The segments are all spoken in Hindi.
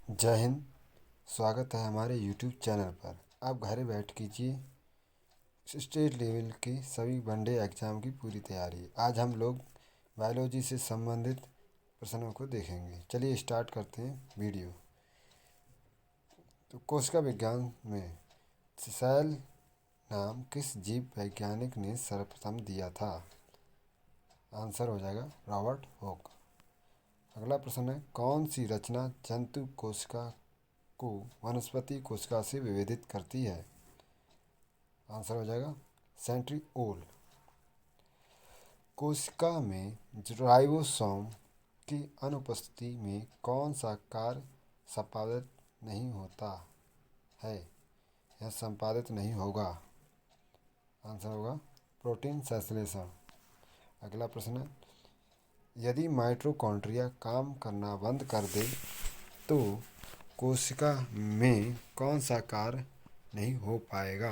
जय हिंद। स्वागत है हमारे यूट्यूब चैनल पर। आप घर बैठ कीजिए स्टेट लेवल के सभी वनडे एग्ज़ाम की पूरी तैयारी। आज हम लोग बायोलॉजी से संबंधित प्रश्नों को देखेंगे। चलिए स्टार्ट करते हैं वीडियो। तो कोशिका विज्ञान में सेल नाम किस जीव वैज्ञानिक ने सर्वप्रथम दिया था? आंसर हो जाएगा रॉबर्ट हुक। अगला प्रश्न है, कौन सी रचना जंतु कोशिका को वनस्पति कोशिका से विभेदित करती है? आंसर हो जाएगा सेंट्रीओल। कोशिका में राइबोसोम की अनुपस्थिति में कौन सा कार्य संपादित नहीं होता है या संपादित नहीं होगा? आंसर होगा प्रोटीन संश्लेषण। अगला प्रश्न है, यदि माइटोकॉन्ड्रिया काम करना बंद कर दे तो कोशिका में कौन सा कार्य नहीं हो पाएगा?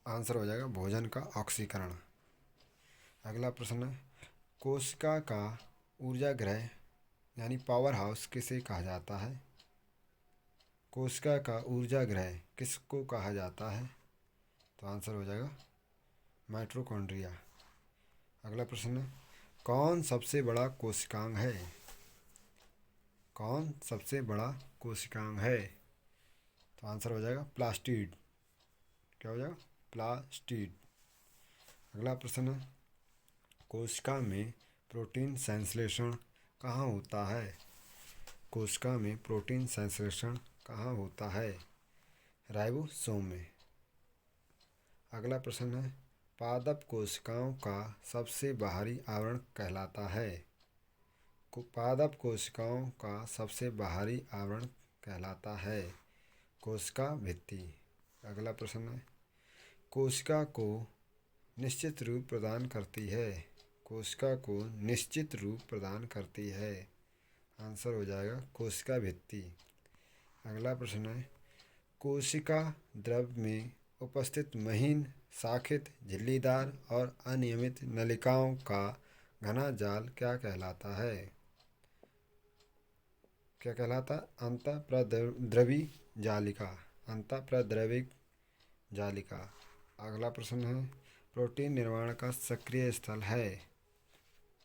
आंसर हो जाएगा भोजन का ऑक्सीकरण। अगला प्रश्न है, कोशिका का ऊर्जा गृह यानी पावर हाउस किसे कहा जाता है? कोशिका का ऊर्जा गृह किसको कहा जाता है? तो आंसर हो जाएगा माइटोकॉन्ड्रिया। अगला प्रश्न है, कौन सबसे बड़ा कोशिकांग है? कौन सबसे बड़ा कोशिकांग है? तो आंसर हो जाएगा प्लास्टिड। क्या हो जाएगा? प्लास्टिड। अगला प्रश्न है, कोशिका में प्रोटीन संश्लेषण कहाँ होता है? कोशिका में प्रोटीन संश्लेषण कहाँ होता है? राइबोसोम में। अगला प्रश्न है, पादप कोशिकाओं का सबसे बाहरी आवरण कहलाता है? पादप कोशिकाओं का सबसे बाहरी आवरण कहलाता है कोशिका भित्ति। अगला प्रश्न है, कोशिका को निश्चित रूप प्रदान करती है? कोशिका को निश्चित रूप प्रदान करती है। आंसर हो जाएगा कोशिका भित्ति। अगला प्रश्न है, कोशिका द्रव में उपस्थित महीन शाखित झिल्लीदार और अनियमित नलिकाओं का घना जाल क्या कहलाता है? क्या कहलाता? अंतःप्रद्रवी जालिका। अंतःप्रद्रविक जालिका। अगला प्रश्न है, प्रोटीन निर्माण का सक्रिय स्थल है?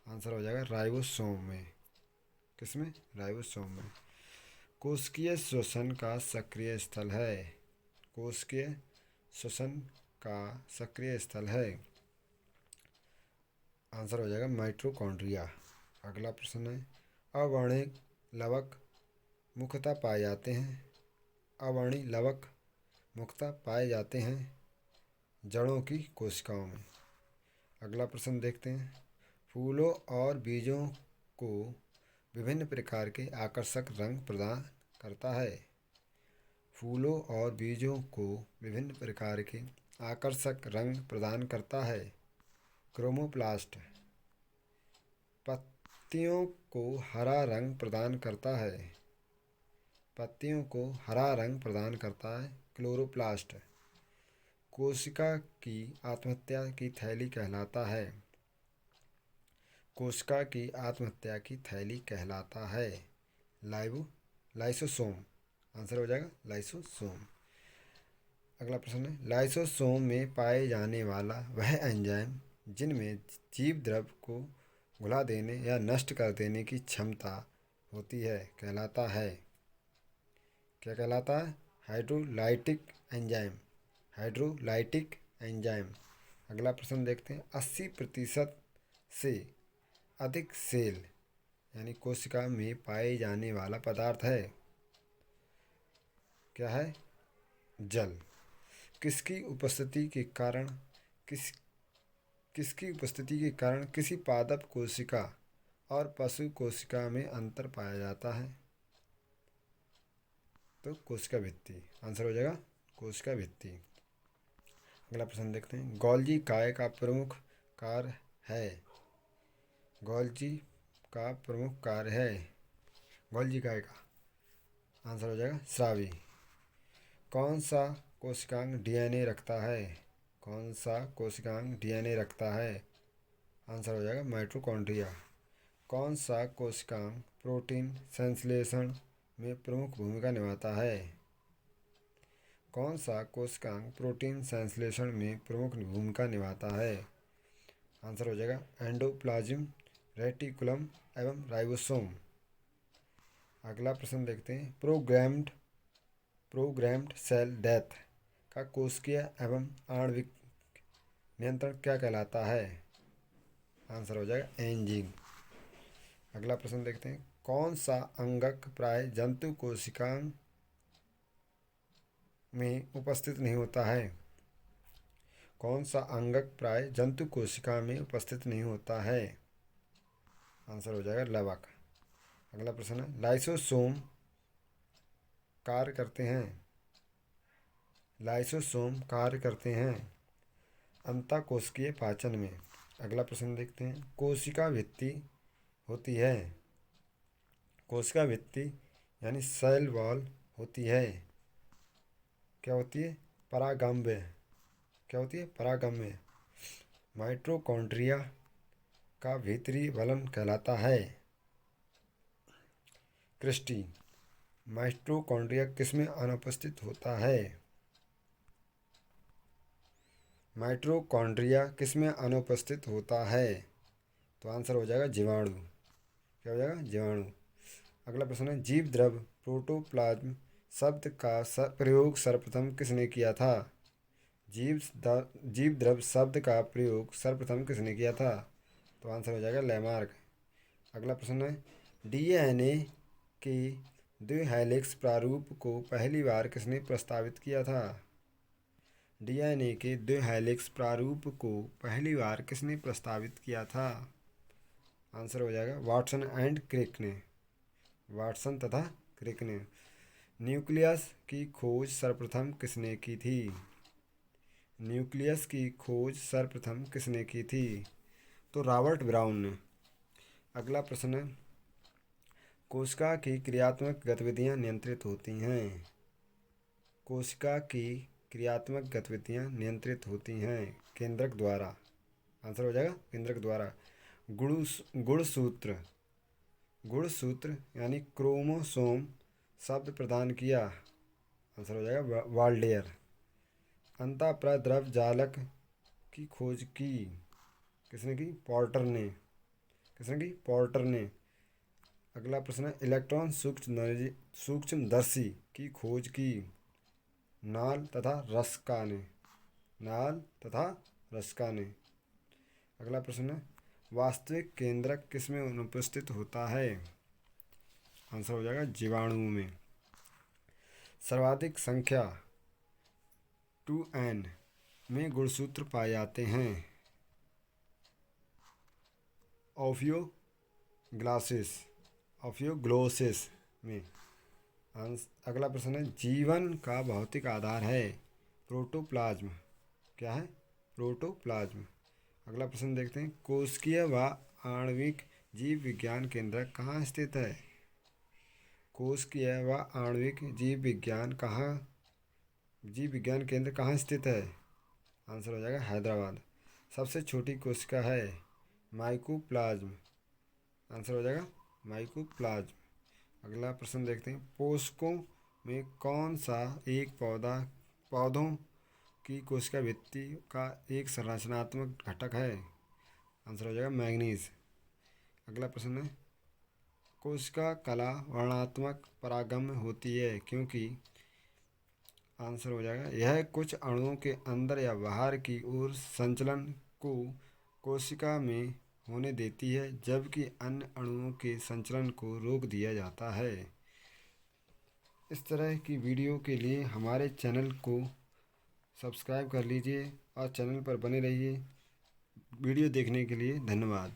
आंसर हो जाएगा राइबोसोम में। किसमें? राइबोसोम में। कोशिकीय श्वसन का सक्रिय स्थल है? कोशिकीय श्वसन का सक्रिय स्थल है? आंसर हो जाएगा माइटोकॉन्ड्रिया। अगला प्रश्न है, अवर्णिक लवक मुख्यतः पाए जाते हैं? अवर्णीय लवक मुख्यतः पाए जाते हैं जड़ों की कोशिकाओं में। अगला प्रश्न देखते हैं, फूलों और बीजों को विभिन्न प्रकार के आकर्षक रंग प्रदान करता है? फूलों और बीजों को विभिन्न प्रकार के आकर्षक रंग प्रदान करता है क्रोमोप्लास्ट। पत्तियों को हरा रंग प्रदान करता है? पत्तियों को हरा रंग प्रदान करता है क्लोरोप्लास्ट। कोशिका की आत्महत्या की थैली कहलाता है? कोशिका की आत्महत्या की थैली कहलाता है लाइसोसोम। आंसर हो जाएगा लाइसोसोम। अगला प्रश्न है, लाइसोसोम में पाए जाने वाला वह एंजाइम जिनमें जीव द्रव को घुला देने या नष्ट कर देने की क्षमता होती है कहलाता है? क्या कहलाता है? Hydrolytic enzyme. Hydrolytic enzyme. अगला प्रश्न देखते हैं, 80% से अधिक सेल यानी कोशिका में पाए जाने वाला पदार्थ है? क्या है? जल। किसकी उपस्थिति के कारण किसकी उपस्थिति के कारण किसी पादप कोशिका और पशु कोशिका में अंतर पाया जाता है? तो कोशिका भित्ति। आंसर हो जाएगा कोशिका भित्ति। अगला प्रश्न देखते हैं, गोल्जी काय का प्रमुख कार्य है? गोल्जी का प्रमुख कार्य है? गोल्जी काय का आंसर हो जाएगा स्रावी। कौन सा कोशिकांग डीएनए रखता है? कौन सा कोशिकांग डीएनए रखता है? आंसर हो जाएगा माइटोकॉन्ड्रिया। कौन सा कोशिकांग प्रोटीन संश्लेषण में प्रमुख भूमिका निभाता है? कौन सा कोशिकांग प्रोटीन संश्लेषण में प्रमुख भूमिका निभाता है? आंसर हो जाएगा एंडोप्लाज्म, रेटिकुलम एवं राइबोसोम। अगला प्रश्न देखते हैं, प्रोग्राम्ड सेल डेथ का कोशिकीय एवं आणविक नियंत्रण क्या कहलाता है? आंसर हो जाएगा एंजिंग। अगला प्रश्न देखते हैं, कौन सा अंगक प्राय जंतु कोशिकांग में उपस्थित नहीं होता है? कौन सा अंगक प्राय जंतु कोशिका में उपस्थित नहीं होता है? आंसर हो जाएगा लवक। अगला प्रश्न है, लाइसोसोम कार्य करते हैं अंतःकोशिकीय पाचन में। अगला प्रश्न देखते हैं, कोशिका भित्ति होती है, कोशिका भित्ति यानी सेल वॉल होती है, क्या होती है? परागम्य। क्या होती है? परागम्य। माइटोकॉन्ड्रिया का भीतरी वलन कहलाता है? क्रिस्टी। माइटोकॉन्ड्रिया किसमें अनुपस्थित होता है? माइटोकॉन्ड्रिया किसमें अनुपस्थित होता है? तो आंसर हो जाएगा जीवाणु। क्या हो जाएगा? जीवाणु। अगला प्रश्न है, जीव द्रव प्रोटोप्लाज्म शब्द का प्रयोग सर्वप्रथम किसने किया था? जीव द्रव शब्द का प्रयोग सर्वप्रथम किसने किया था? तो आंसर हो जाएगा लेमार्क। अगला प्रश्न है, डीएनए के द्विहेलिक्स प्रारूप को पहली बार किसने प्रस्तावित किया था? डीएनए के द्विहेलिक्स प्रारूप को पहली बार किसने प्रस्तावित किया था? आंसर हो जाएगा वाटसन एंड क्रिक ने। वाटसन तथा क्रिक ने। न्यूक्लियस की खोज सर्वप्रथम किसने की थी? न्यूक्लियस की खोज सर्वप्रथम किसने की थी? तो रॉबर्ट ब्राउन ने। अगला प्रश्न है, कोशिका की क्रियात्मक गतिविधियां नियंत्रित होती हैं। कोशिका की क्रियात्मक गतिविधियां नियंत्रित होती हैं केंद्रक द्वारा। आंसर हो जाएगा केंद्रक द्वारा। गुणसूत्र यानी क्रोमोसोम शब्द प्रदान किया। आंसर हो जाएगा वाल्डेयर। अंतःप्रद्रव जालक की खोज की किसने की? पोर्टर ने। किसने की? पोर्टर ने। अगला प्रश्न है, इलेक्ट्रॉन सूक्ष्मदर्शी की खोज की नाल तथा रस्का ने। नाल तथा रस्का ने। अगला प्रश्न है, वास्तविक केंद्रक किसमें अनुपस्थित होता है? आंसर हो जाएगा जीवाणु में। सर्वाधिक संख्या 2n में गुणसूत्र पाए जाते हैं। ओफियोग्लोसिस में। अगला प्रश्न है, जीवन का भौतिक आधार है प्रोटोप्लाज्म। क्या है? प्रोटोप्लाज्म। अगला प्रश्न देखते हैं, कोशिकीय व आणविक जीव विज्ञान केंद्र कहाँ स्थित है? कोशिकीय व आणविक जीव विज्ञान केंद्र कहाँ स्थित है? आंसर हो जाएगा हैदराबाद। सबसे छोटी कोशिका है माइकोप्लाज्म। आंसर हो जाएगा माइकोप्लाज्म। अगला प्रश्न देखते हैं, पोषकों में कौन सा एक पौधों की कोशिका भित्ति का एक संरचनात्मक घटक है? आंसर हो जाएगा मैग्नीज। अगला प्रश्न है, कोशिका कला वर्णात्मक परागम्य होती है क्योंकि? आंसर हो जाएगा यह कुछ अणुओं के अंदर या बाहर की ओर संचलन को कोशिका में होने देती है, जबकि अन्य अणुओं के संचलन को रोक दिया जाता है। इस तरह की वीडियो के लिए हमारे चैनल को सब्सक्राइब कर लीजिए और चैनल पर बने रहिए। वीडियो देखने के लिए धन्यवाद।